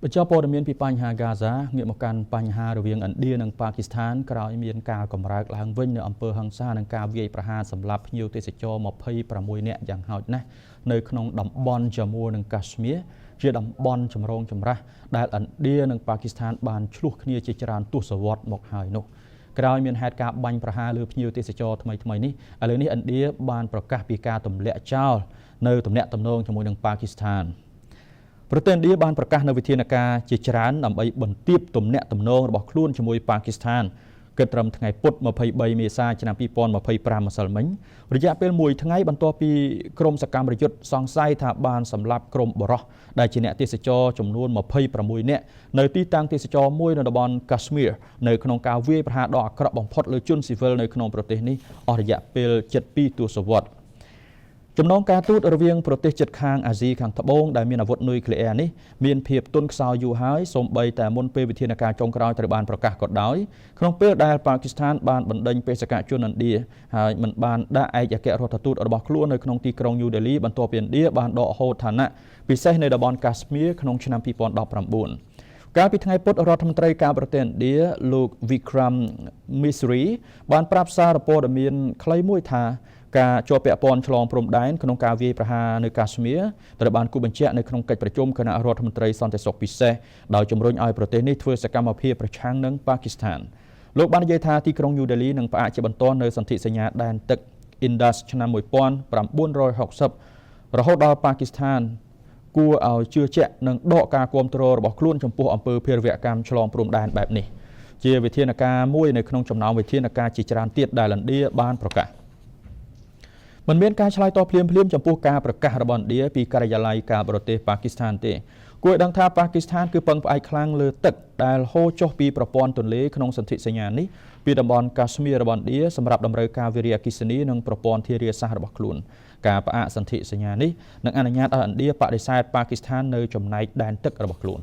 បញ្ចប់ព័ត៌មានពីបញ្ហាហ្គាហ្សាងាកមកកាន់បញ្ហារវាងឥណ្ឌានិងប៉ាគីស្ថានក្រោយមានការកម្រើកឡើងវិញនៅអំពើហិង្សានិងការវាយប្រហារសម្រាប់ភ្ញៀវទេសចរ26នាក់យ៉ាងហោចណាស់នៅក្នុងតំបន់ဂျាមួនិងកាស្មៀរជាតំបន់ចម្រូងចម្រាសដែលឥណ្ឌានិងប៉ាគីស្ថានបានឆ្លោះគ្នាជាច្រើនទសវត្សរ៍មកហើយនោះក្រោយមានហេតុការណ៍បាញ់ប្រហារលើភ្ញៀវទេសចរថ្មីនេះឥឡូវនេះឥណ្ឌាបានប្រកាសពីការទម្លាក់ចោលនៅទំនាក់ទំនងជាមួយនឹងប៉ាគីស្ថានប្រទេសឥណ្ឌាបានប្រកាសនៅវិធានការជាច្រើនដើម្បីបន្ទាបទំនាក់ទំនងរបស់ខ្លួនជាមួយប៉ាគីស្ថានគិតត្រឹមថ្ងៃពុធ23មេសាឆ្នាំ2025ម្សិលមិញរយៈពេល1ថ្ងៃបន្ទាប់ពីក្រុមសកម្មយុទ្ធសង្ស័យថាបានសម្លាប់ក្រុមបរិសុទ្ធដែលជាអ្នកទេសចរចំនួន26នាក់នៅទីតាំងទេសចរមួយនៅតំបន់កាស្មៀរនៅក្នុងការវាយប្រហារដ៏អាក្រក់បំផុតលើជនស៊ីវិលនៅក្នុងប្រទេសនេះអស់រយៈពេល72ទសវត្សរ៍ចំណងការទូតរវាងប្រទេសជិតខាងអាស៊ីខាងត្បូងដែលមានអាវុធនុយក្លេអ៊ែរនេះមានភាពទន់ខ្សោយយូរហើយសូម្បីតែមុនពេលវិធានការចុងក្រោយត្រូវបានប្រកាសក៏ដោយក្នុងពេលដែលប៉ាគីស្ថានបានបណ្ដេញបេសកជនឥណ្ឌាហើយមិនបានដាក់ឯកអគ្គរដ្ឋទូតរបស់ខ្លួននៅក្នុងទីក្រុងញូដេលីបន្ទាប់ពីឥណ្ឌាបានដកហូតឋានៈពិសេសនៅតំបន់កាស្មៀរក្នុងឆ្នាំ2019កាលពីថ្ងៃពុធរដ្ឋមន្ត្រីការប្រទេសឥណ្ឌាលោក Vikram Misri បានប្រាប់សារព័ត៌មានខ្លីមួយថាការជាប់ពាក់ព័ន្ធឆ្លងព្រំដែនក្នុងការវាយប្រហារនៅកាស្មៀរត្រូវបានគូបញ្ជាក់នៅក្នុងកិច្ចប្រជុំគណៈរដ្ឋមន្ត្រីសន្តិសុខពិសេសដោយជំរុញឲ្យប្រទេសនេះធ្វើសកម្មភាពប្រឆាំងនឹងប៉ាគីស្ថានលោកបាននិយាយថាទីក្រុងញូដេលីនឹងផ្អាកជាបន្ទាន់នៅសន្ធិសញ្ញាដែនទឹក Indus ឆ្នាំ1960រហូតដល់ប៉ាគីស្ថានគួរឲ្យជឿជាក់និងដកការគាំទ្ររបស់ខ្លួនចំពោះអំពើភេរវកម្មឆ្លងព្រំដែនបែបនេះជាវិធានការមួយនៅក្នុងចំណោមវិធានការជាច្រើនទៀតដែលឥណ្ឌាបានប្រកាសមិនមានការឆ្លើយតបភ្លាមចំពោះការប្រកាសរបស់ឥណ្ឌាពីការិយាល័យការបរទេសប៉ាគីស្ថានទេគួរឲ្យដឹងថាប៉ាគីស្ថានគឺពឹងផ្អែកខ្លាំងលើទឹកដែលហូរចុះពីប្រព័ន្ធទន្លេក្នុងសន្ធិសញ្ញានេះពីតំបន់កាស្មៀររបស់ឥណ្ឌាសម្រាប់តម្រូវការវារីអគ្គិសនីនិងប្រព័ន្ធធារាសាស្ត្ររបស់ខ្លួនការផ្អាកសន្ធិសញ្ញានេះនឹងអនុញ្ញាតឲ្យឥណ្ឌាបដិសេធប៉ាគីស្ថាននៅចំណែកដែនទឹករបស់ខ្លួន